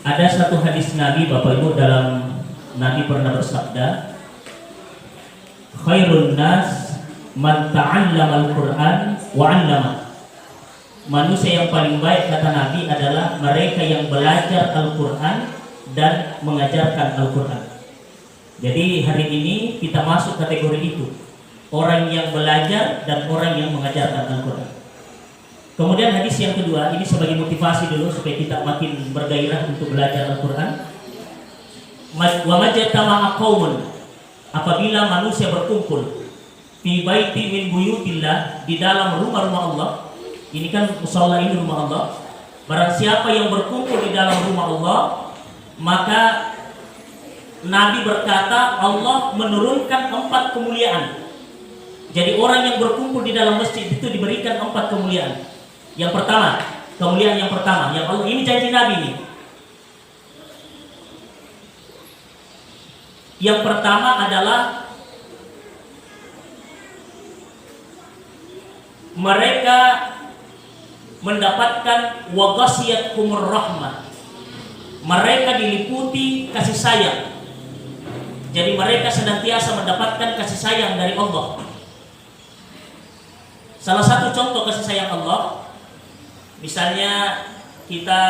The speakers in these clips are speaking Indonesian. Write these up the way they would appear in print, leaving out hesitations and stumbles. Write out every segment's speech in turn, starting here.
Ada satu hadis Nabi, Bapak Ibu, dalam Nabi pernah bersabda, khairun nas man ta'allama al-Qur'an wa 'allama. Manusia yang paling baik, kata Nabi, adalah mereka yang belajar Al-Qur'an dan mengajarkan Al-Qur'an. Jadi hari ini kita masuk kategori itu, orang yang belajar dan orang yang mengajarkan Al-Qur'an. Kemudian hadis yang kedua, ini sebagai motivasi dulu supaya kita makin bergairah untuk belajar Al-Qur'an. Wa majtama'a qaumun, apabila manusia berkumpul fi baiti min buyutillah, di dalam rumah-rumah Allah. Ini kan musalla, ini rumah Allah. Barang siapa yang berkumpul di dalam rumah Allah, maka Nabi berkata Allah menurunkan 4 kemuliaan. Jadi orang yang berkumpul di dalam masjid itu diberikan 4 kemuliaan. Yang pertama, kemuliaan yang pertama, yang Allah, ini janji Nabi nih. Yang pertama adalah mereka mendapatkan waghasiyatuhumur rahmah. Mereka diliputi kasih sayang. Jadi mereka senantiasa mendapatkan kasih sayang dari Allah. Salah satu contoh kasih sayang Allah, misalnya kita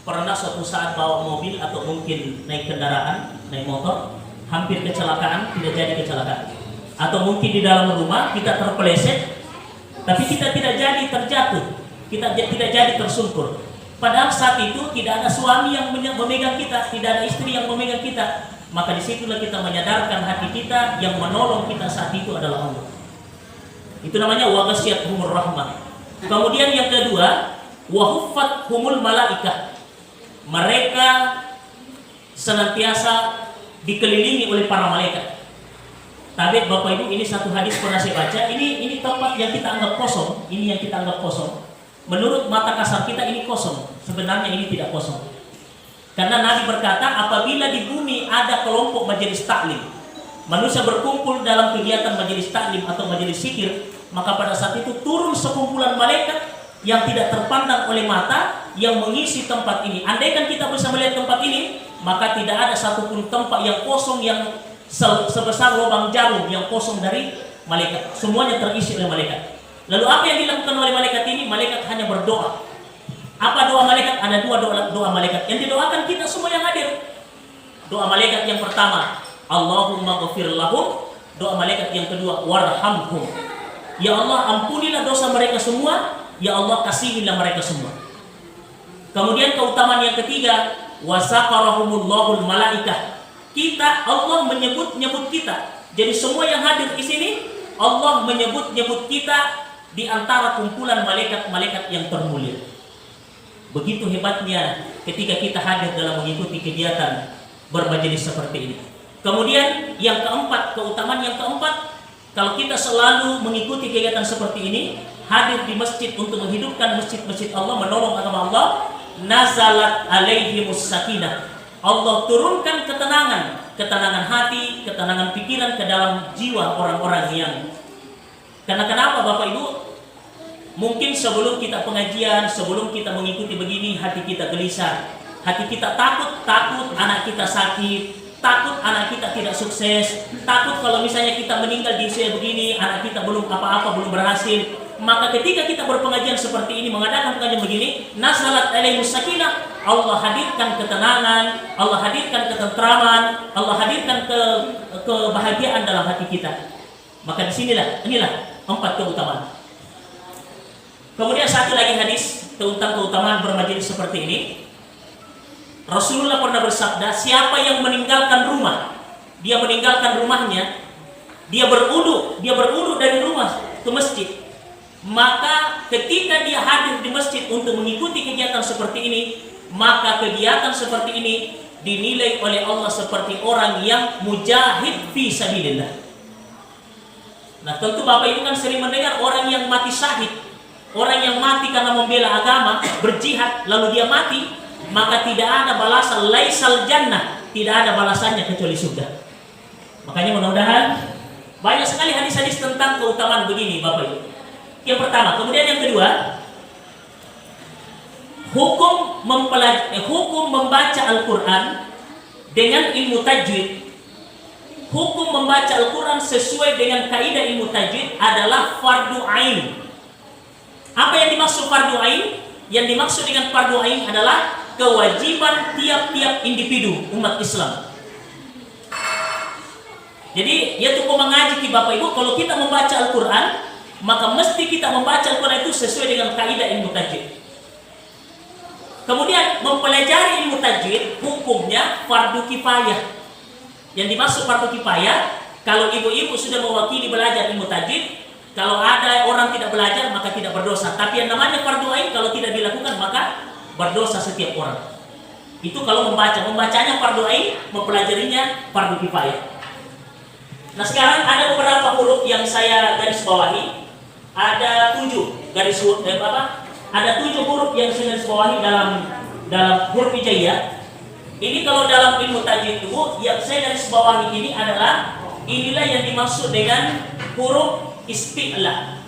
pernah suatu saat bawa mobil atau mungkin naik kendaraan, naik motor, hampir kecelakaan, tidak jadi kecelakaan. Atau mungkin di dalam rumah kita terpeleset, tapi kita tidak jadi terjatuh, kita tidak jadi tersungkur. Padahal saat itu tidak ada suami yang memegang kita, tidak ada istri yang memegang kita. Maka disitulah kita menyadarkan hati kita, yang menolong kita saat itu adalah Allah. Itu namanya waghasiyatuhumur rahmah. Kemudian yang kedua, wahuffatuhumul malaikah. Mereka senantiasa dikelilingi oleh para malaikat. Tapi Bapak Ibu, ini satu hadis pernah saya baca. Ini tempat yang kita anggap kosong. Ini yang kita anggap kosong. Menurut mata kasar kita ini kosong. Sebenarnya ini tidak kosong. Karena Nabi berkata, apabila di bumi ada kelompok majelis taklim, manusia berkumpul dalam kegiatan majelis taklim atau majelis zikir, maka pada saat itu turun sekumpulan malaikat yang tidak terpandang oleh mata yang mengisi tempat ini. Andaikan kita bisa melihat tempat ini, maka tidak ada satupun tempat yang kosong yang sebesar lubang jarum yang kosong dari malaikat. Semuanya terisi oleh malaikat. Lalu apa yang dilakukan oleh malaikat ini? Malaikat hanya berdoa. Apa doa malaikat? Ada dua doa malaikat yang didoakan kita semua yang hadir. Doa malaikat yang pertama, Allahumma ghafir lahum. Doa malaikat yang kedua, warhamhum. Ya Allah, ampunilah dosa mereka semua. Ya Allah, kasihilah mereka semua. Kemudian keutamaan yang ketiga, wasaqarahumullahul malaikah. Kita, Allah menyebut-nyebut kita. Jadi semua yang hadir di sini, Allah menyebut-nyebut kita di antara kumpulan malaikat-malaikat yang termulia. Begitu hebatnya ketika kita hadir dalam mengikuti kegiatan bermajelis seperti ini. Kemudian yang keempat, keutamaan yang keempat, kalau kita selalu mengikuti kegiatan seperti ini, hadir di masjid untuk menghidupkan masjid-masjid Allah, menolong agama Allah, nazalat alaihimus sakinah. Allah turunkan ketenangan hati, ketenangan pikiran ke dalam jiwa orang-orang yang. Karena kenapa Bapak Ibu? Mungkin sebelum kita pengajian, sebelum kita mengikuti begini, hati kita gelisah, hati kita takut anak kita sakit, takut anak kita tidak sukses, takut kalau misalnya kita meninggal di usia begini, anak kita belum apa-apa, belum berhasil. Maka ketika kita berpengajian seperti ini, mengadakan pengajian begini, nazalat alaihimus sakinah, Allah hadirkan ketenangan, Allah hadirkan ketentraman, Allah hadirkan kebahagiaan dalam hati kita. Maka inilah 4 keutamaan. Kemudian satu lagi hadis tentang keutamaan bermajelis seperti ini. Rasulullah pernah bersabda, siapa yang meninggalkan rumah, dia meninggalkan rumahnya, dia berudu dari rumah ke masjid, maka ketika dia hadir di masjid untuk mengikuti kegiatan seperti ini, maka kegiatan seperti ini dinilai oleh Allah seperti orang yang mujahid fi sabilillah. Nah, tentu Bapak Ibu kan sering mendengar orang yang mati syahid, orang yang mati karena membela agama, berjihad lalu dia mati, maka tidak ada balasan, laisal jannah, tidak ada balasannya kecuali surga. Makanya mudah-mudahan banyak sekali hadis-hadis tentang keutamaan begini Bapak Ibu. Yang pertama, kemudian yang kedua, hukum membaca Al-Quran dengan ilmu tajwid, hukum membaca Al-Quran sesuai dengan kaidah ilmu tajwid adalah fardu ain. Apa yang dimaksud fardu ain? Yang dimaksud dengan fardu ain adalah kewajiban tiap-tiap individu umat Islam. Jadi ya tuh mengaji ki Bapak Ibu, kalau kita membaca Al-Quran, maka mesti kita membaca Al-Quran itu sesuai dengan kaidah ilmu tajwid. Kemudian mempelajari ilmu tajwid hukumnya fardu kifayah. Yang dimaksud fardu kifayah, kalau ibu-ibu sudah mewakili belajar ilmu tajwid, kalau ada orang tidak belajar maka tidak berdosa. Tapi yang namanya fardu ain kalau tidak dilakukan maka berdosa setiap orang. Itu kalau membacanya fardu ain, mempelajarinya fardu kifayah. Nah sekarang ada beberapa huruf yang saya garis bawahi. Ada 7 huruf yang saya garis bawahi dalam huruf hijaiyah. Ini kalau dalam ilmu tajwid itu yang saya garis bawahi ini adalah inilah yang dimaksud dengan huruf isti'la.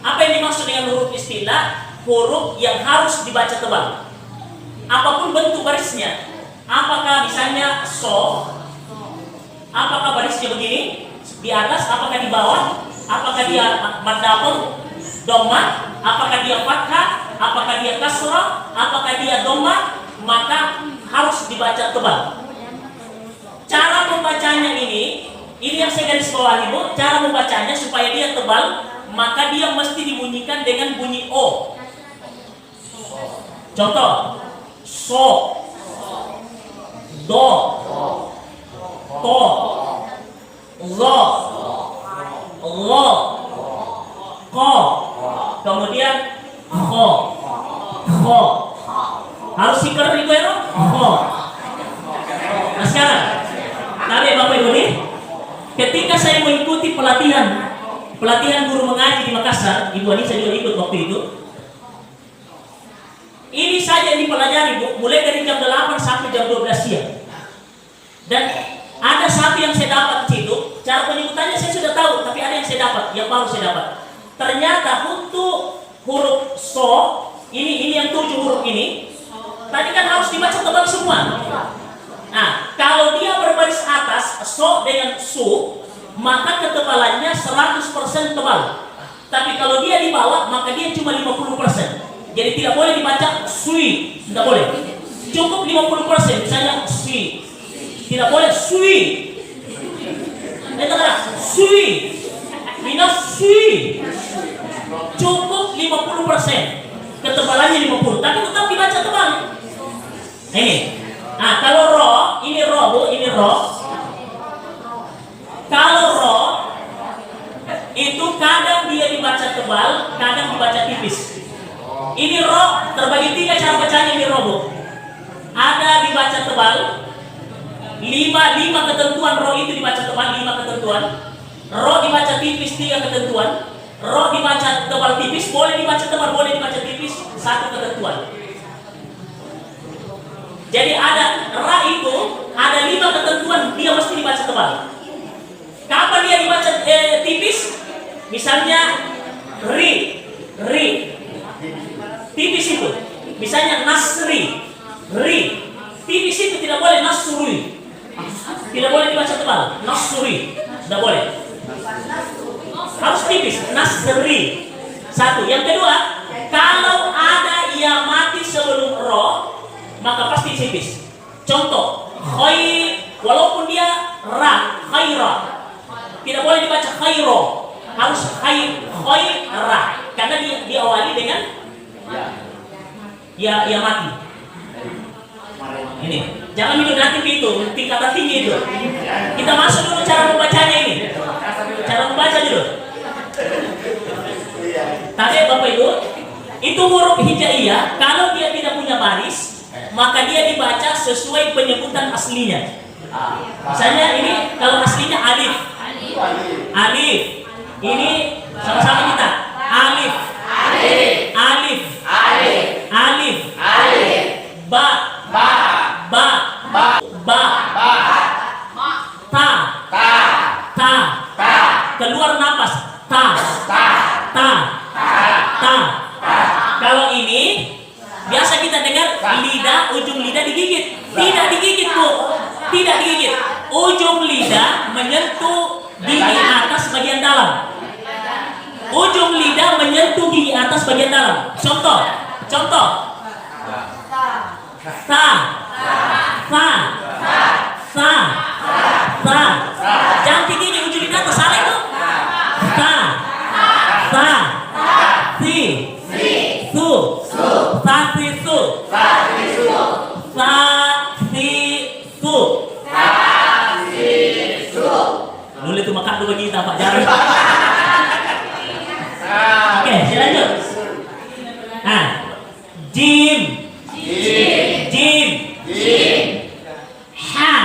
Apa yang dimaksud dengan huruf isti'la? Huruf yang harus dibaca tebal. Apapun bentuk barisnya. Apakah misalnya so, apakah barisnya begini di atas, apakah di bawah, apakah dia mad-dhammah, dhamma, apakah dia fathah, apakah dia kasrah, apakah dia dhamma, maka harus dibaca tebal. Cara membacanya ini yang saya garis bawahi Bu, cara membacanya supaya dia tebal, maka dia mesti dibunyikan dengan bunyi O. Contoh, so, do, to, lo, ko, kemudian kho. Harus siker itu ya, kho. Nah sekarang, tadi Bapak Ibu nih, ketika saya mengikuti pelatihan guru mengaji di Makassar, Ibu Anissa juga ikut waktu itu. Ini saja yang dipelajari Bu, mulai dari jam 8 sampai jam 12 siang. Dan ada satu yang saya dapat di situ, cara penyebutannya saya sudah tahu, tapi ada yang saya dapat, yang baru saya dapat. Ternyata untuk huruf so, ini yang 7 huruf ini, tadi kan harus dibaca tebal semua. Nah, kalau dia berbaris atas, so dengan su, maka ketebalannya 100% tebal. Tapi kalau dia di bawah, maka dia cuma 50%. Jadi tidak boleh dibaca sui, tidak boleh. Cukup 50%, misalnya sui. Tidak boleh sui. Itu kan sui. Minus sui. Cukup 50%. Ketebalannya 50, tapi tetap dibaca tebal. Ini. Nah, kalau ro, ini ro Bu, ini ro. Kalau ro itu kadang dia dibaca tebal, kadang dibaca tipis. Ini ro terbagi 3 cara bacanya ini ro Bu. Ada dibaca tebal, 5 ketentuan ro itu dibaca tebal, 5 ketentuan. Ro dibaca tipis 3 ketentuan. Ro dibaca tebal tipis, boleh dibaca tebal, boleh dibaca tipis, 1 ketentuan. Jadi ada ra itu ada 5 ketentuan dia mesti dibaca tebal. Kapan dia dibaca tipis? Misalnya ri tipis itu. Misalnya nasri, ri tipis itu tidak boleh nasrui. Tidak boleh dibaca tebal, nasrui tidak boleh. Harus tipis, nasri. 1. Yang kedua, kalau ada ia mati sebelum ro, maka pasti tipis. Contoh, khair, walaupun dia ra, khaira, tidak boleh dibaca khairo, harus khaira, karena dia diawali dengan ya mati. Ini, jangan duduk itu, tingkatan tinggi itu. Kita masuk dulu cara membacanya ini. Cara membaca dulu. Tadi Bapak Ibu, itu huruf hijaiyah, kalau dia tidak punya baris, maka dia dibaca sesuai penyebutan aslinya. Misalnya ini kalau aslinya alif. Ini sama-sama kita. Alif. Ba. Ta. Keluar napas. Ta. Kalau ini Tidak digigit. Ujung lidah menyentuh gigi atas bagian dalam. Ujung lidah menyentuh gigi atas bagian dalam. Contoh. Sa. Jangan gigi ujung lidah atas, salah itu. Sa. Si. Su. Sa si su. Sa si su. Dulu itu makan dulu kita Pak Jarod. Oke, lanjut. Nah, jim. Ha.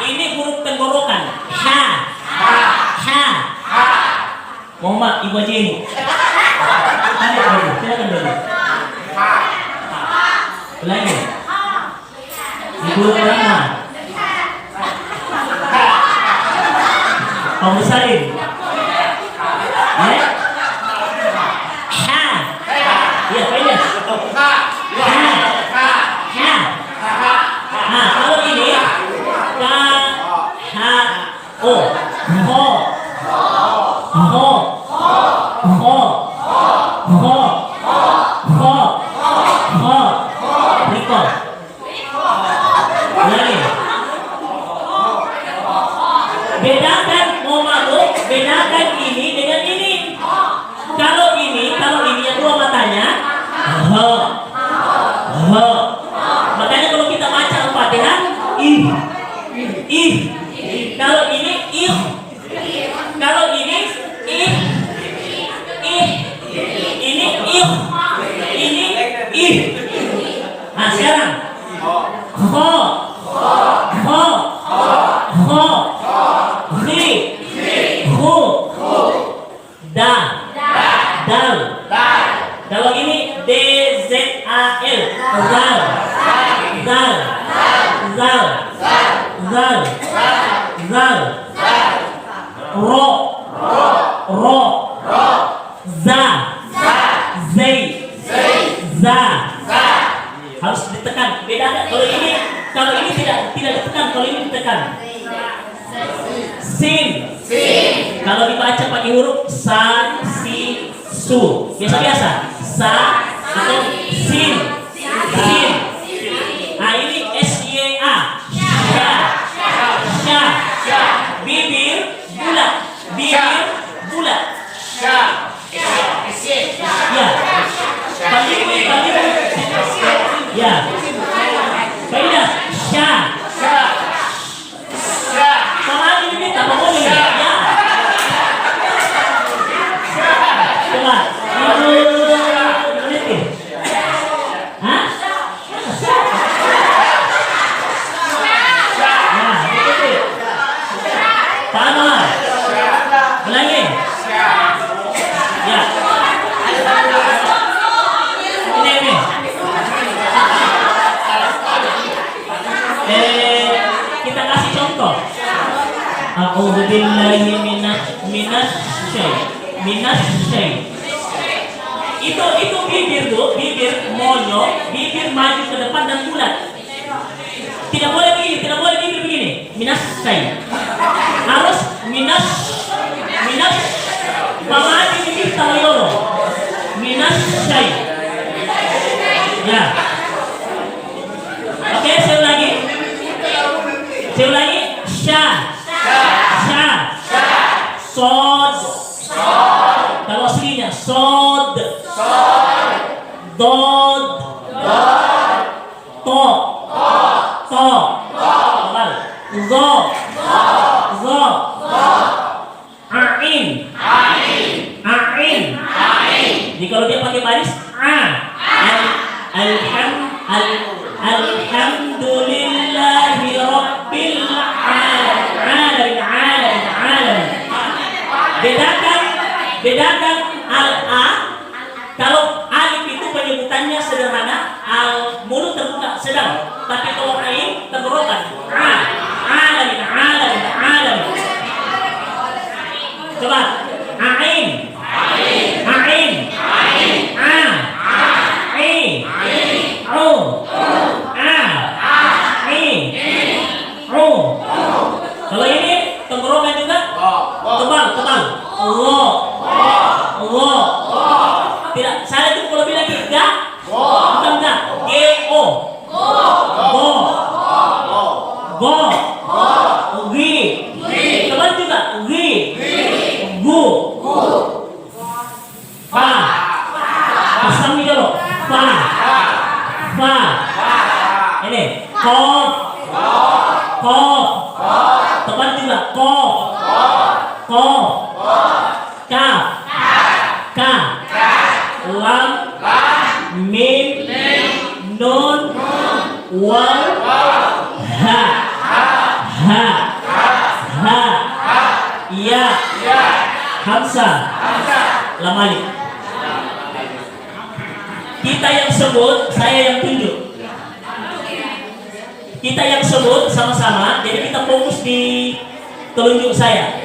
Ini huruf tenggorokan. Ha. Muhammad Ibu Haji ini. Silakan dulu. Ulangi. Ibu Rahma. Kamu Salim. Ha. Iya, pilih. Nah, kalau ini bedakan ini dengan ini. Kalau ini yang dua matanya, makanya kalau kita baca Al-Fatihah, ih. Kalau ini ih. Kalau ini ih. Ini ih. Ini ih. Nah sekarang Kalau ini D-Z-A-L, zal, ro, za, zai, za. Harus ditekan. Beda kan? Kalau ini tidak ditekan, kalau ini ditekan. Sin. Kalau dibaca pakai huruf sa, si, su. Biasa. Sa atau sin. Nah ini S-Y-A. Sya. Bibir bulat. Ya. Bagi. Ya. Baiklah. Sya. Sama ini minta boleh ya. Coba. Kita kasih contoh. A'udzubillahi minasyai. Itu bibir tuh, bibir monyok, bibir maju ke depan dan bulat. Tidak boleh bibir begini. Minasyai. Harus minas. Pamadi bibir talayoro. Minasyai. Ya. Oke, saya ulangi. Sya. Sod. Kalau aslinya sod. Dod. To. Zo. Ain. Jadi kalau dia pakai baris Alhamdulillahi Rabbil alamin. Bedakan al-a. Kalau alif itu penyebutannya sederhana, mulut terbuka sedang. Tapi kalau ain tenggorokan. Alamin. Coba ain. Au. Ini kof. Kof. Teman juga kof. Kof. Kaf. Ka. Lam. Mim. Nun. Waw. Ha. Ha. Ha. Ya. Hamzah. Lam alif. Kita yang sebut, saya yang tunjuk. Kita yang sebut sama-sama, jadi kita fokus di telunjuk saya.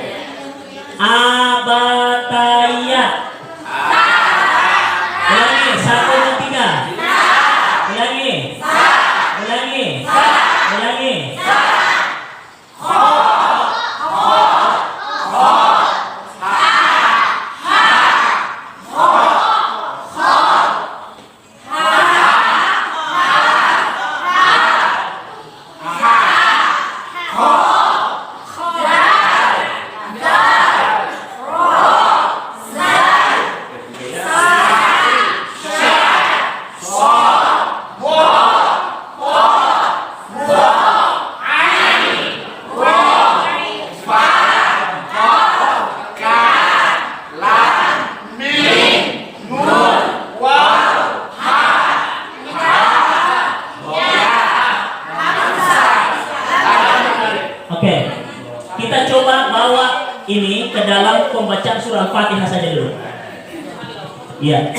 Abataya. Ulangi, 1, 2, 3. Ulangi. Ulangi. Ulangi. Ini ke dalam pembacaan surah Al-Fatihah saja dulu. Iya.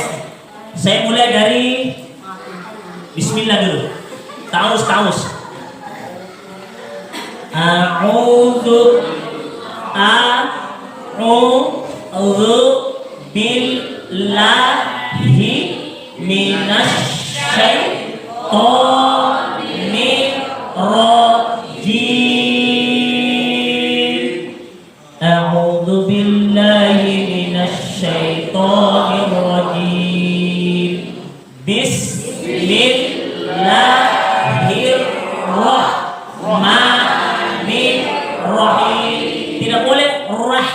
Saya mulai dari Bismillah dulu. Taus. A'udzu billahi minasyaitonir rajim. A'udzu billahi minasyaitonir rajim. Bismillahirrahmanirrahim. Tidak boleh rah.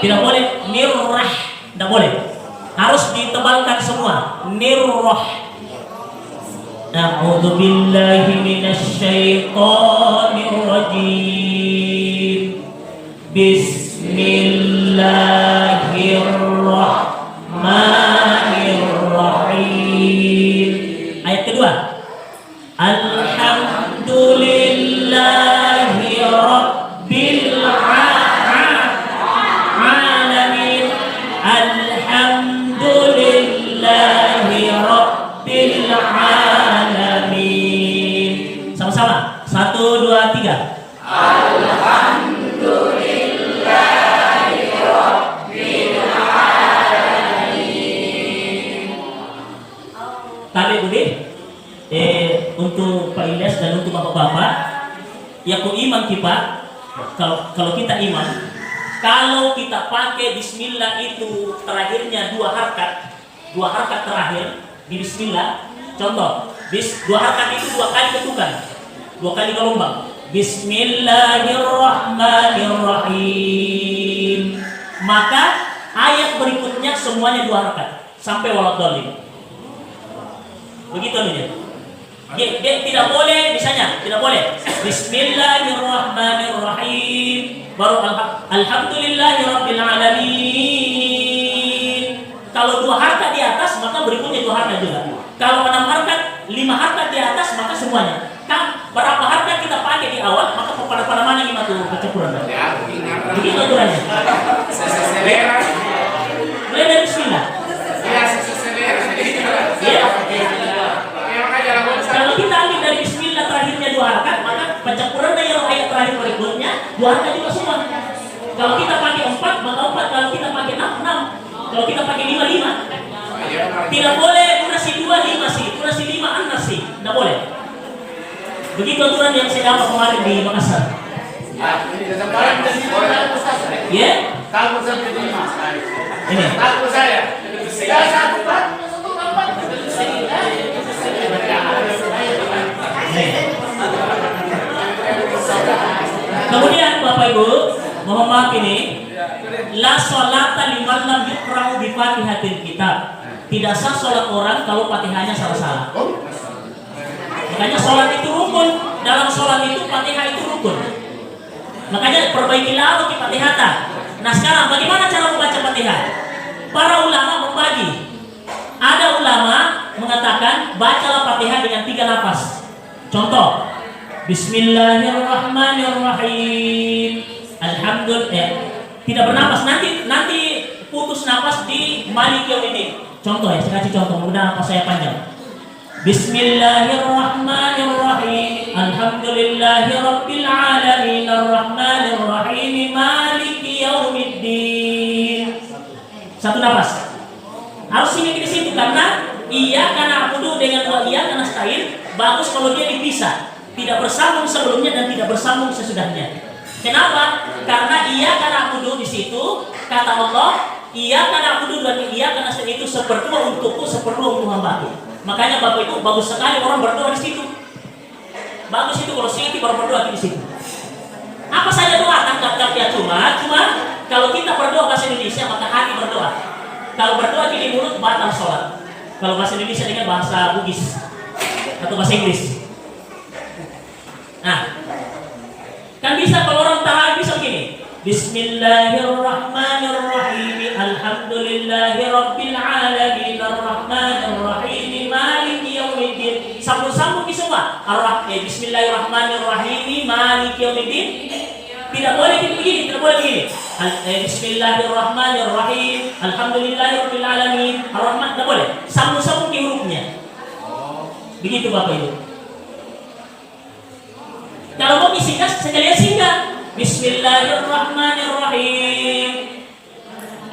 Tidak boleh nirrah. Tidak boleh. Harus ditebalkan semua. Nirrah. A'udzu billahi minasyaitonir rajim. Bismillahirrahmanirrahim. Ayat kedua. Alhamdulillahi rabbil alamin. Alhamdulillahi rabbil alamin. Sama-sama. 1, 2, 3. Tabi Budi, untuk Pak Ilyas dan untuk bapak-bapak, ya ku iman kita, kalau kita iman, kalau kita pakai Bismillah itu terakhirnya 2 harkat terakhir di Bismillah. Contoh, 2 harkat itu 2 kali ketukan, 2 kali gelombang. Bismillahirrahmanirrahim. Maka ayat berikutnya semuanya 2 harkat sampai waladhdallin. Begitu nih. Dia tidak boleh, misalnya tidak boleh Bismillahirrahmanirrahim baru Alhamdulillahirabbil alamin. Kalau 2 harkat di atas maka berikutnya 2 harkat juga. Kalau 6 harkat, 5 harkat di atas maka semuanya. Kan berapa harkat kita pakai di awal maka pada mana ini tuh kecemburuan. Begitu aturannya. Mulai dari Bismillah. Kalau kita ambil dari Bismillah terakhirnya 2 harkat, maka pencampuran dari ayat terakhir berikutnya 2 harkat juga semua. Kalau kita pakai 4, maka 4. Kalau kita pakai 6, 6. Kalau kita pakai 5, 5. Tidak boleh durasi 2, 5 sih. Durasi 5, 6 sih. Tidak boleh. Begitu aturan yang saya dapat kemarin di Makassar. Ya? Takut sampai 5. Ini. Takut saya. Saya satu Pak. Kemudian Bapak Ibu, mohon maaf ini, la sholata liman lam yuqra'u bi Fatihatil kitab. Tidak sah sholat orang kalau Fatihahnya salah-salah. Makanya sholat itu rukun. Dalam sholat itu Fatihah itu rukun. Makanya perbaikilah Allah Fatihah. Nah sekarang bagaimana cara membaca Fatihah? Para ulama membagi. Ada ulama mengatakan bacalah Fatihah dengan 3 nafas. Contoh, Bismillahirrahmanirrahim. Alhamdulillah. Tidak bernapas. Nanti putus napas di Maliki Yaumiddin. Contoh ya, saya kasih contoh. Mudah napas saya panjang. Bismillahirrahmanirrahim. Alhamdulillahirabbil alamin arrahmanirrahim maliki yaumiddin. Satu nafas. Harus ingat di situ karena iyyaka na'budu dengan wa iyyaka nasta'in bagus kalau dia dipisah, tidak bersambung sebelumnya dan tidak bersambung sesudahnya. Kenapa? Karena iyyaka na'budu di situ kata Allah, iyyaka na'budu dan iyyaka nasta'in itu seperti untukku, seperti untuk hambaku. Makanya Bapak Ibu bagus sekali orang berdoa di situ. Bagus itu kalau sih baru berdoa di situ. Apa saja doa tangkap ya cuma kalau kita berdoa bahasa Indonesia maka hati berdoa. Kalau berdoa di mulut batal sholat. Kalau bahasa Indonesia dengan bahasa Bugis atau bahasa Inggris. Nah, kan bisa kalau orang tahan bisa begini. Bismillahirrahmanirrahim. Alhamdulillahirabbil alamin arrahmanirrahim maliki yaumiddin. Sambung-sambung semua. Bismillahirrahmanirrahim maliki yaumiddin. Tidak boleh begini, tidak boleh begini. Bismillahirrahmanirrahim. Alhamdulillahirabbil alamin arrahman. Tidak boleh. Sambung-sambung di hurufnya. Begitu Bapak Ibu. Kalau mau disingkat sekalian singkat. Bismillahirrahmanirrahim.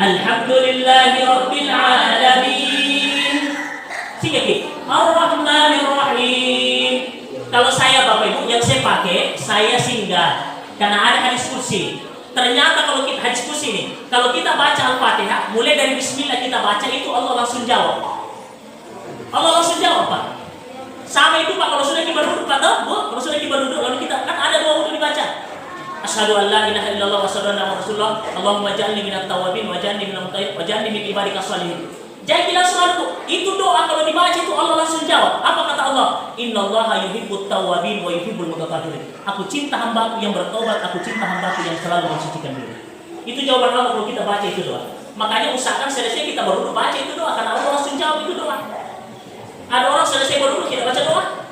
Alhamdulillahirabbil alamin. Singkat. Ar-Rahmanir-Rahim. Kalau saya Bapak Ibu yang saya pakai, saya singgah karena ada hadis kursi. Ternyata kalau kita hadis kursi ini, kalau kita baca Al-Fatihah, mulai dari Bismillah kita baca itu Allah langsung jawab. Allah langsung jawab Pak. Sama itu Pak kalau sudah kita duduk Pak, Bu, kalau sudah kita duduk lalu kita kan ada doa untuk dibaca. Asyhadu an la ilaha illallah wa asyhadu anna Rasulullah. Allahumma ja'alni minat tawabin wa ja'alni minal muttaqin wa ja'alni min ibadikas shalihin. Jadi langsung itu doa kalau dibaca itu Allah langsung jawab. Apa kata Allah? Innallaha yuhibbut tawwabin wa yuhibbul mutatahhirin. Aku cinta hambaku yang bertobat, aku cinta hambaku yang selalu mensucikan diri. Itu jawaban Allah kalau kita baca itu doa. Makanya usahakan selesai kita baru baca itu doa karena Allah langsung jawab itu doa. Ada orang selesai baru kita baca doa.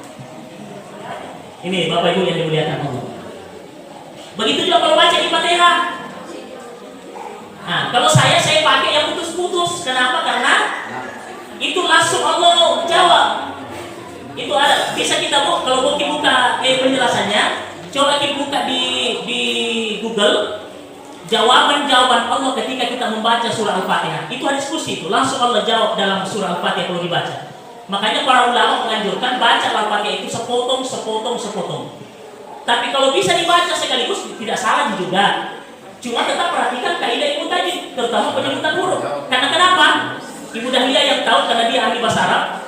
Ini Bapak Ibu yang dimuliakan Allah. Begitu juga kalau baca Al-Fatihah. Nah, kalau saya pakai yang putus-putus. Kenapa? Karena itu langsung Allah jawab. Itu ada. Bisa kita kalau mau buka penjelasannya, coba kita buka di Google jawaban-jawaban Allah ketika kita membaca surah Al-Fatihah. Itu hadis kursi itu langsung Allah jawab dalam surah Al-Fatihah kalau dibaca. Makanya para ulama menganjurkan baca Al-Fatihah itu sepotong. Tapi kalau bisa dibaca sekaligus tidak salah juga. Cuma tetap perhatikan kaidah ilmu tajwid, terutama penyebutan huruf. Karena kenapa? Ibu Dahlia yang tahu karena dia ahli bahasa Arab.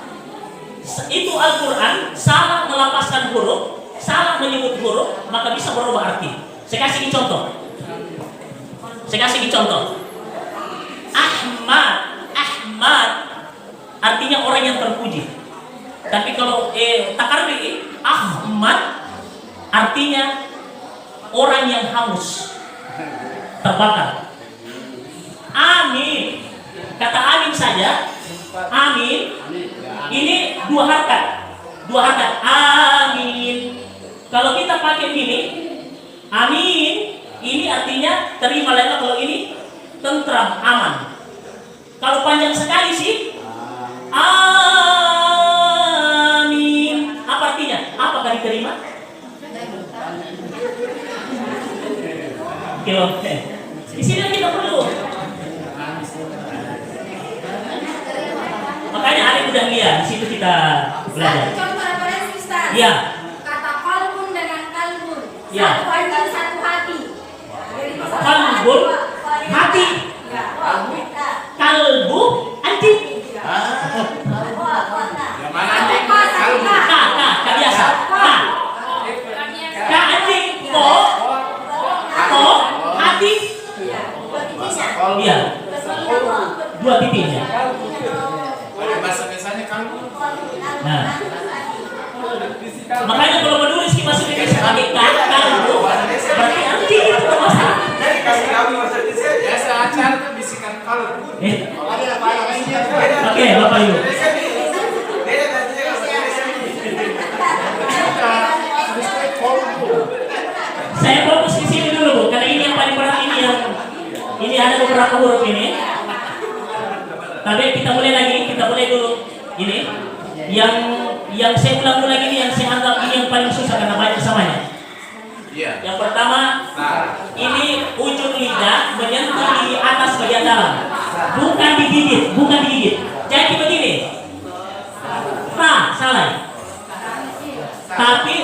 Itu Al-Quran salah melapaskan huruf, salah menyebut huruf, maka bisa berubah arti. Saya kasih contoh. Ahmad artinya orang yang terpuji. Tapi kalau takarri Ahmad artinya orang yang hangus, terbakar. Amin. Kata amin saja. Amin. Ini dua harakat. Amin. Kalau kita pakai ini, amin. Ini artinya terima lagi. Kalau ini tentram, aman. Kalau panjang sekali sih, amin. Apa artinya? Apakah diterima? Oke. Di sini kita perlu. Makanya ada udah lihat di situ kita belajar. Contoh referensi Ustaz. Iya. Kata kalbun dengan kalbun. Iya. Satu hati, satu hati. Kalbun, hati. Kalbu, anjing. Yang mana anjing? Kalbu. K biasa. K anjing. Ko, hati. Iya. Dua titiknya. Bahasa biasanya kalbu. Nah. Makanya kalau menulis di bahasa Indonesia pakai kalbu, berarti anjing itu masalah. Jadi kasih kami bahasa Indonesia. Biasa acara kan bisikan kalbu. Oke, Bapak Yu. Saya fokus di sini dulu, Bu, karena ini yang paling berat, ini ada beberapa huruf ini. Tapi kita mulai dulu. Ini yang saya ulang ini yang saya anggap ini yang paling susah karena banyak samanya. Iya. Yang pertama, ini ujung lidah menyentuh di atas bagian dalam, bukan digigit. Jadi begini, salah. Tapi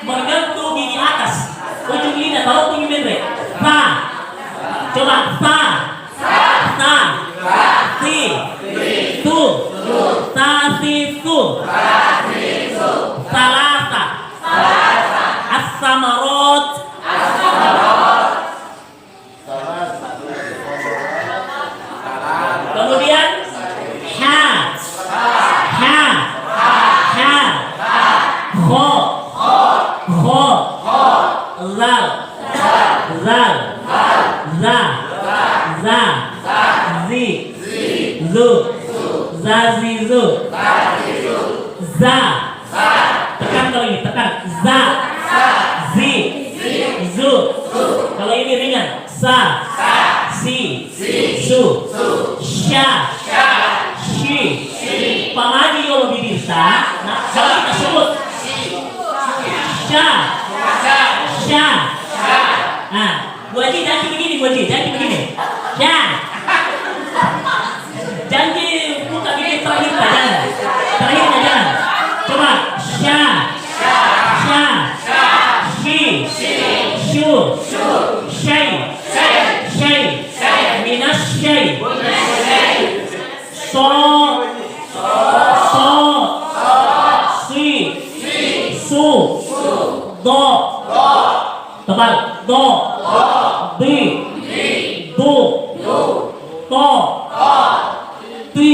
menyentuh di atas ujung lidah, tahu bunyi mendek. Coba salasa as-samarot. Kemudian tekan kalau ini, kalau ini ringan, pamadi kalau bibirsa, nah kalau kita sebut nah, buaji janji begini, janji buka bibir terakhirnya jangan. Coba tebal do di du to ti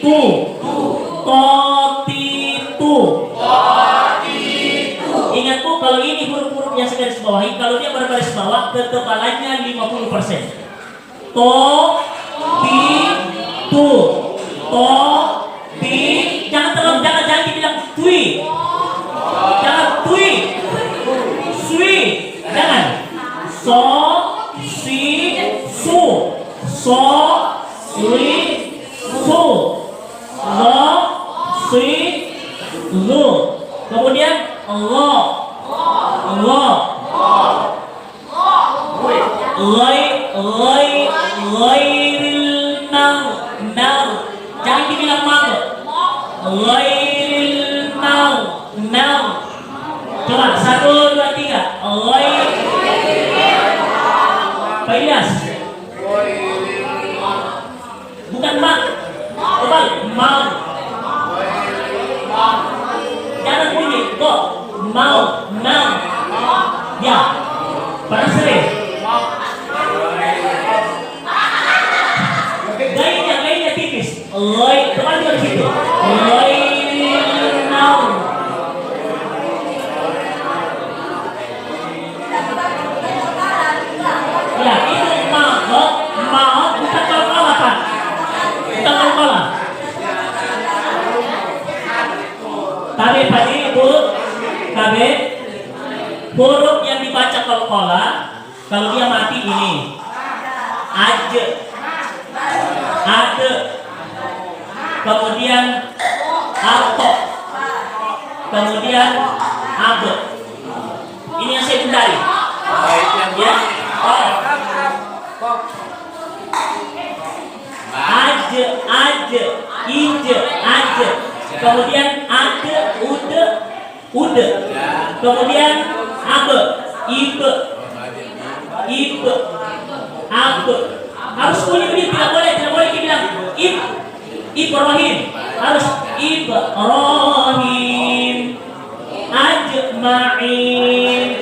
tu to ti tu. Ingat Bu, kalau ini huruf-huruf yang saya garis bawahi, kalau dia berbaris bawah ketebalannya 50%. To ti tu to ti, jangan dibilang tui, jangan tui, sui, jangan so si su, so si su, lo si lu, kemudian lo ghairil nau, jangan dibilang mau, ghairil nau. Coba 1, 2, 3. Pak Ilyas, bukan mak, coba mau, jangan bunyi kok, mau ya, panas sering. Gainya tipis. Teman juga di situ. Ya, itu mau bukan kalau Pak. Bukan kalau. Tapi tadi huruf yang dibaca kalau dia mati ini ade, kemudian ato, kemudian abe. Ini yang saya hindari. Ya, aje, kemudian ude, kemudian abe, ibe, abe. Harus bunyi, tidak boleh dibilang Ibrahim, harus Ibrahim, ajma'in.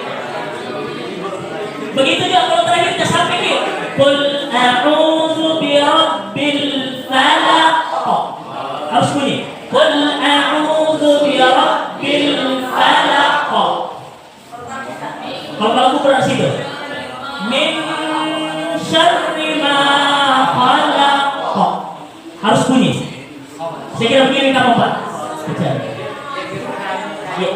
Begitu juga kalau terakhir kita sampai nih, qul a'udzu birabbil falaq, harus bunyi qul a'udzu birabbil Ini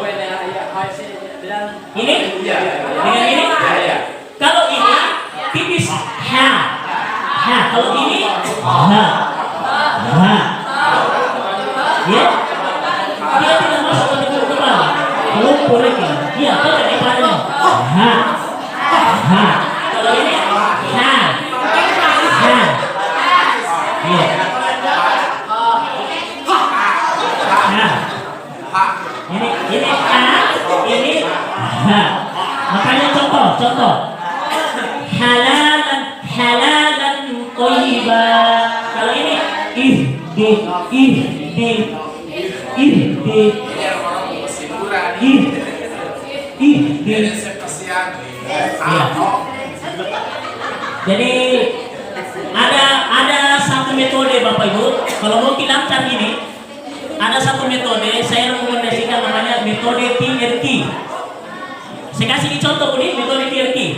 Iya. dengan ini. Iya. Kalau ini tipis ha. Kalau ini ha. Ya. Dia tidak masuk ke dalam kepala. Kalau boleh ya. Iya, kalau ini padanya. Kalau ini ha. Iya. Ini ini makanya contoh halalan thayyiba. Kalau ini Jadi ada satu metode Bapak Ibu, kalau mau lancar ini, ada satu metode saya rekomendasikan namanya metode TRT. Saya kasih contoh ini metode TRT.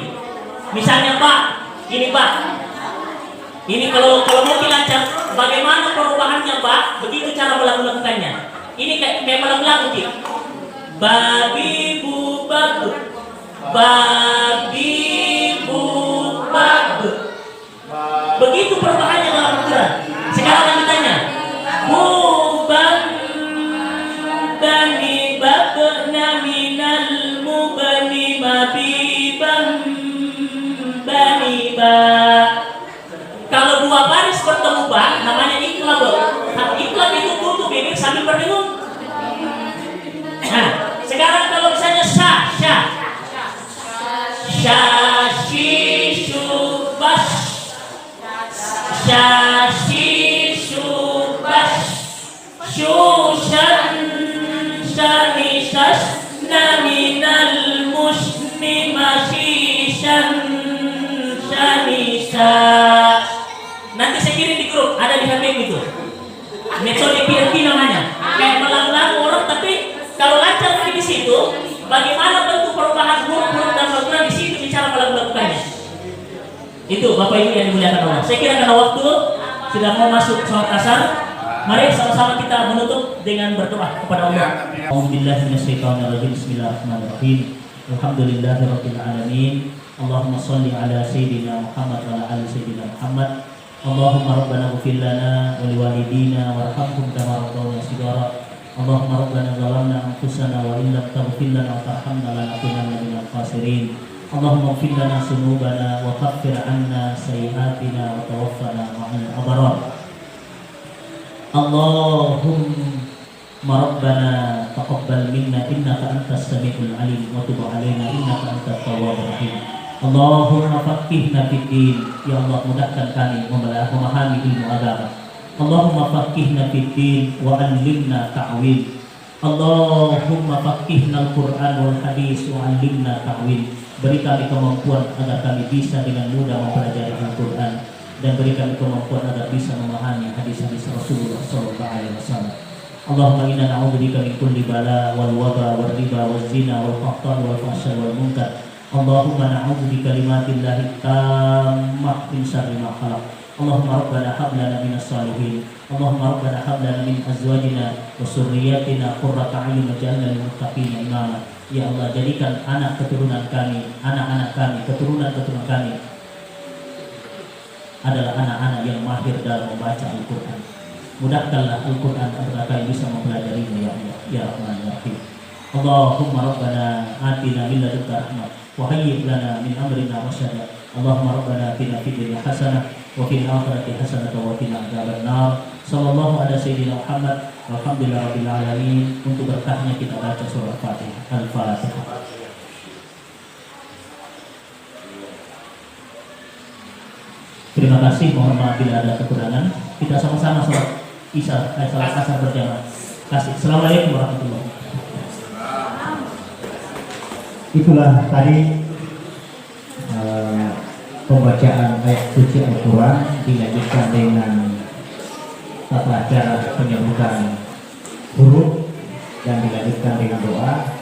Misalnya Pak, ini kalau mau lancar, bagaimana perubahannya Pak? Begitu cara melakukannya. Ini kayak lagu Cik. Babi bu babu, babi bu babu. Begitu perubahannya dalam Al-Quran. Sekarang kami tanya, Muban bani babna minal mubani mabiban bani ba. Kalau dua baris bertemu ba, namanya iklab. Iklab itu tutup bibir sambil berdengung. Nah, sekarang kalau misalnya Syushan shanisas naminal musni masishan shanisa. Nanti saya kirim di grup, ada di HP itu. Metode PRT namanya. Kayak melang-lang orang, tapi kalau lancar di situ, bagaimana bentuk perubahan huruf dan makna di situ bicara melakukannya. Itu Bapak Ibu yang dimuliakan Allah. Saya kira karena waktu sudah mau masuk sholat asar, mari sama-sama kita menutup dengan berdoa kepada Allah. A'udzubillahi minasyaitonirrajim. Bismillahirrahmanirrahim. Alhamdulillahirabbil alamin. Allahumma shalli ala sayyidina Muhammad wa ala ali sayyidina Muhammad. Allahumma rabbana ighfir lana wa liwalidina warhamhum kama rabbayana shighara. Allahumma rabbana zalamna anfusana wa in lam taghfir lana wa tarhamna lanakunanna minal khasirin. Allahumma ighfir lana dzunubana wa kaffir 'anna sayyi'atina wa tawaffana ma'al abrar. Allahumma rabbana taqabbal minna innaka antas samiul alim wa tub 'alaina innaka antat tawwabur rahim. Allahumma faqihna fid din. Ya Allah, mudahkan kami memahami ilmu agama. Allahumma faqihna fid din wa 'allimna ta'wil. Allahumma faqihna al-Qur'an wal hadis wa 'allimna ta'wil. Beri kami kemampuan agar kami bisa dengan mudah mempelajari Al-Quran, dan beri kami kemampuan agar bisa memahami hadis-hadis Rasulullah SAW. Allahumma inna na'udzubika min kulli bala wal waba wal riba wal zina wal fahsya wal fahsya wal munkar. Allahumma na'udzubika kalimatillahi tammah min syarri ma khalaq. Allahumma rabbana hab lana minas salihin. Allahumma rabbana hab lana min azwajina wa surriyyatina qurrata a'yun waj'alna lil muttaqina imama. Ya Allah, jadikan anak keturunan kami, anak-anak kami, keturunan-keturunan kami adalah anak-anak yang mahir dalam membaca Al-Quran. Mudahkanlah Al-Quran agar kami bisa mempelajarinya, ya Allah, ya Rahman ya Rahim. Allahumma rabbana atina min ladunka rahmah wa hayyi' lana min amrina rasyada. Allahumma rabbana atina fid dunya hasanah wa fil akhirati hasanah wa qina adzabannar. Sallallahu ala sayyidina Muhammad. Alhamdulillahirabbil alamin. Untuk berkahnya kita baca surah Al-Fatihah. Terima kasih, mohon maaf bila ada kekurangan. Kita sama-sama salat salat asar berjamaah. Kasih. Assalamualaikum warahmatullahi wabarakatuh. Itulah tadi pembacaan ayat suci Al-Quran dilanjutkan dengan tata cara penyebutan huruf dan dilanjutkan dengan doa.